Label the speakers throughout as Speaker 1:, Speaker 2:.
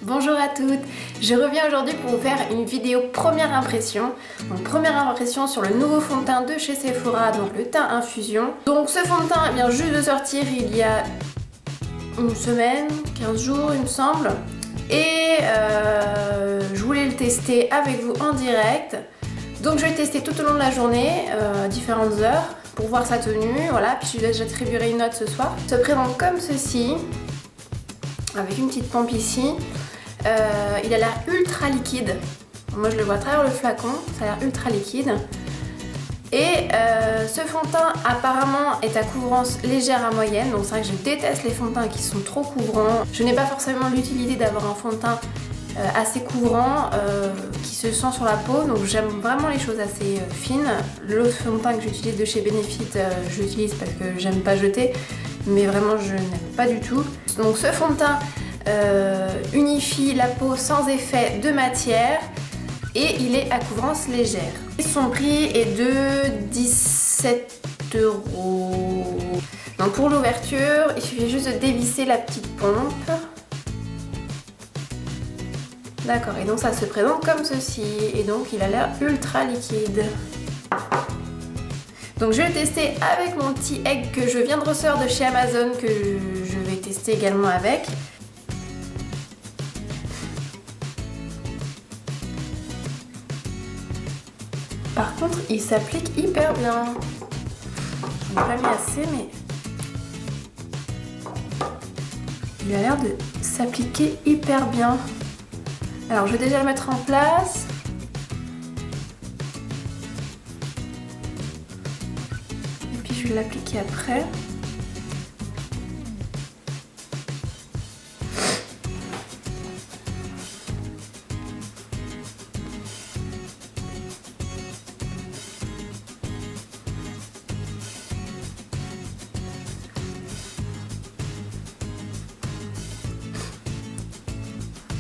Speaker 1: Bonjour à toutes, je reviens aujourd'hui pour vous faire une vidéo première impression. Donc première impression sur le nouveau fond de teint de chez Sephora, donc le teint infusion. Donc ce fond de teint vient juste de sortir il y a une semaine, 15 jours il me semble. Et je voulais le tester avec vous en direct. Donc je vais le tester tout au long de la journée, à différentes heures, pour voir sa tenue. Voilà, puis j'attribuerai une note ce soir. Il se présente comme ceci, avec une petite pompe ici. Il a l'air ultra liquide. Moi je le vois à travers le flacon, ça a l'air ultra liquide. Et ce fond de teint apparemment est à couvrance légère à moyenne. Donc c'est vrai que je déteste les fonds de teint qui sont trop couvrants. Je n'ai pas forcément l'utilité d'avoir un fond de teint assez couvrant qui se sent sur la peau. Donc j'aime vraiment les choses assez fines. L'autre fond de teint que j'utilise de chez Benefit, je l'utilise parce que j'aime pas jeter. Mais vraiment je n'aime pas du tout. Donc ce fond de teint unifie la peau sans effet de matière et il est à couvrance légère. Son prix est de 17 €. Donc pour l'ouverture, il suffit juste de dévisser la petite pompe. D'accord, et donc ça se présente comme ceci et donc il a l'air ultra liquide. Donc je vais le tester avec mon petit egg que je viens de recevoir de chez Amazon, que je vais tester également avec. Par contre, il s'applique hyper bien. Je n'ai pas mis assez, mais il a l'air de s'appliquer hyper bien. Alors, je vais déjà le mettre en place. Et puis, je vais l'appliquer après.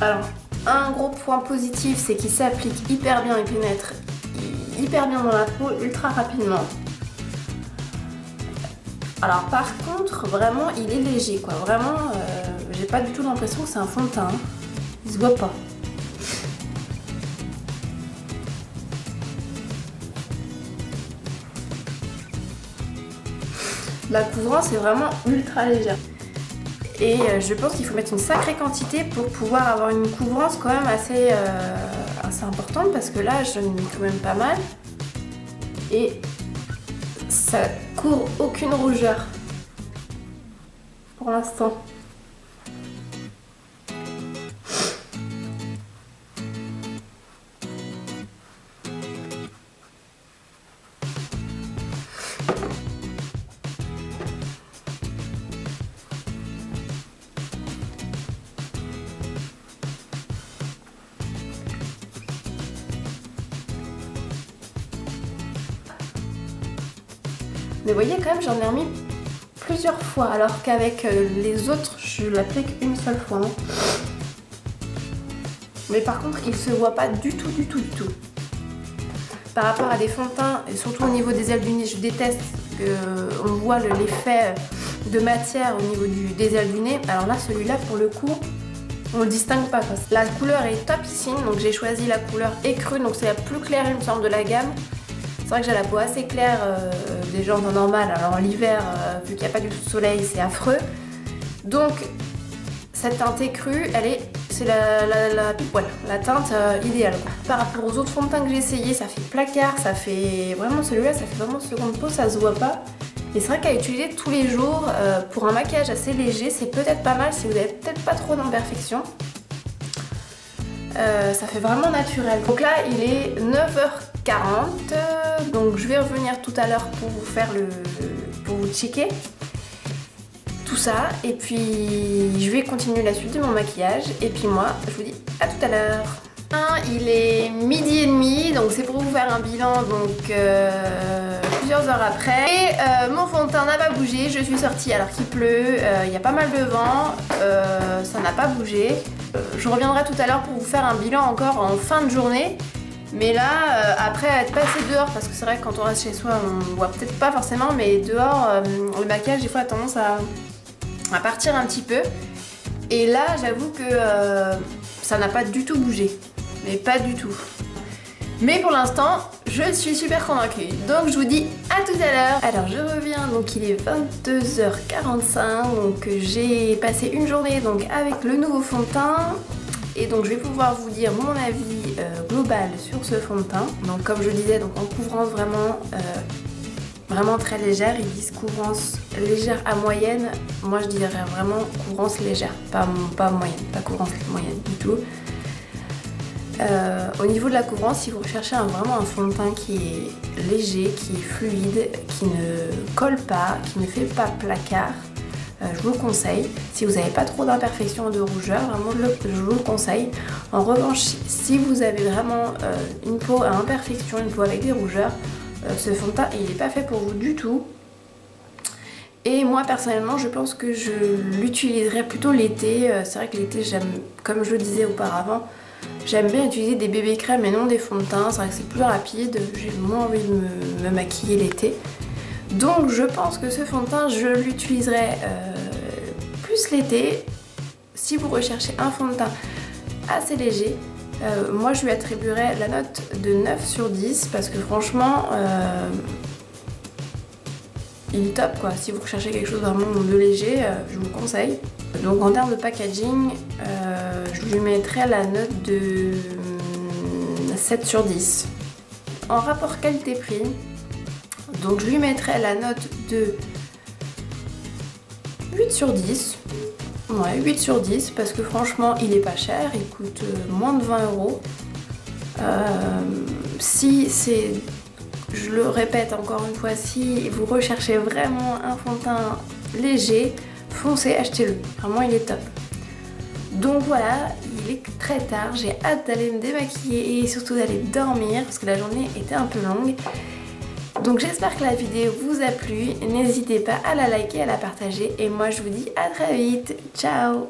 Speaker 1: Alors, un gros point positif, c'est qu'il s'applique hyper bien et pénètre hyper bien dans la peau, ultra rapidement. Alors par contre, vraiment, il est léger, quoi. Vraiment, j'ai pas du tout l'impression que c'est un fond de teint. Il se voit pas. La couvrance est vraiment ultra légère. Et je pense qu'il faut mettre une sacrée quantité pour pouvoir avoir une couvrance quand même assez importante, parce que là je mets quand même pas mal et ça couvre aucune rougeur pour l'instant. Mais vous voyez quand même, j'en ai remis plusieurs fois, alors qu'avec les autres, je l'applique une seule fois. Mais par contre, il se voit pas du tout. Par rapport à des fonds de teint, et surtout au niveau des ailes du nez, je déteste qu'on voit l'effet de matière au niveau des ailes du nez. Alors là, celui-là, pour le coup, on le distingue pas. La couleur est topissime, donc j'ai choisi la couleur écrue, donc c'est la plus claire, il me semble, de la gamme. C'est vrai que j'ai la peau assez claire des gens en normal, alors l'hiver, vu qu'il n'y a pas du tout de soleil, c'est affreux. Donc, cette teinte écrue, c'est la pile poil, la teinte idéale. Par rapport aux autres fonds de teint que j'ai essayé, ça fait placard, ça fait vraiment celui-là, ça fait vraiment seconde peau, ça se voit pas. Et c'est vrai qu'à utiliser tous les jours, pour un maquillage assez léger, c'est peut-être pas mal si vous n'avez peut-être pas trop d'imperfections. Ça fait vraiment naturel. Donc là, il est 9h40, donc je vais revenir tout à l'heure pour vous checker tout ça, et puis je vais continuer la suite de mon maquillage, et puis moi, je vous dis à tout à l'heure. Il est 12h30, donc c'est pour vous faire un bilan, donc plusieurs heures après. Et mon fond de teint n'a pas bougé, je suis sortie alors qu'il pleut, il y a pas mal de vent, ça n'a pas bougé. Je reviendrai tout à l'heure pour vous faire un bilan encore en fin de journée. Mais là, après être passé dehors, parce que c'est vrai que quand on reste chez soi, on voit peut-être pas forcément, mais dehors, le maquillage des fois a tendance à partir un petit peu. Et là, j'avoue que ça n'a pas du tout bougé. Mais pas du tout. Mais pour l'instant, je suis super convaincue. Donc je vous dis à tout à l'heure. Alors je reviens, donc il est 22h45. Donc j'ai passé une journée donc avec le nouveau fond de teint. Et donc je vais pouvoir vous dire mon avis global sur ce fond de teint. Donc comme je disais, donc en couvrance vraiment très légère. Ils disent couvrance légère à moyenne. Moi je dirais vraiment couvrance légère, pas moyenne, pas couvrance moyenne du tout. Au niveau de la couvrance, si vous recherchez vraiment un fond de teint qui est léger, qui est fluide, qui ne colle pas, qui ne fait pas placard, je vous le conseille. Si vous n'avez pas trop d'imperfections de rougeur, vraiment je vous le conseille. En revanche, si vous avez vraiment une peau à imperfection, une peau avec des rougeurs, ce fond de teint il n'est pas fait pour vous du tout. Et moi personnellement je pense que je l'utiliserai plutôt l'été. C'est vrai que l'été j'aime, comme je le disais auparavant, j'aime bien utiliser des bébés crèmes et non des fonds de teint. C'est vrai que c'est plus rapide, j'ai moins envie de me maquiller l'été. Donc je pense que ce fond de teint je l'utiliserai plus l'été. Si vous recherchez un fond de teint assez léger, moi je lui attribuerais la note de 9 sur 10 parce que franchement il est top quoi. Si vous recherchez quelque chose vraiment de léger, je vous le conseille. Donc en termes de packaging, je lui mettrais la note de 7 sur 10. En rapport qualité-prix, donc je lui mettrais la note de 8 sur 10. Ouais, 8 sur 10 parce que franchement il est pas cher, il coûte moins de 20 €. Si c'est, je le répète encore une fois, si vous recherchez vraiment un fond de teint léger, foncez, achetez-le, vraiment il est top. Donc voilà, il est très tard, j'ai hâte d'aller me démaquiller et surtout d'aller dormir parce que la journée était un peu longue. Donc j'espère que la vidéo vous a plu, n'hésitez pas à la liker, à la partager et moi je vous dis à très vite, ciao!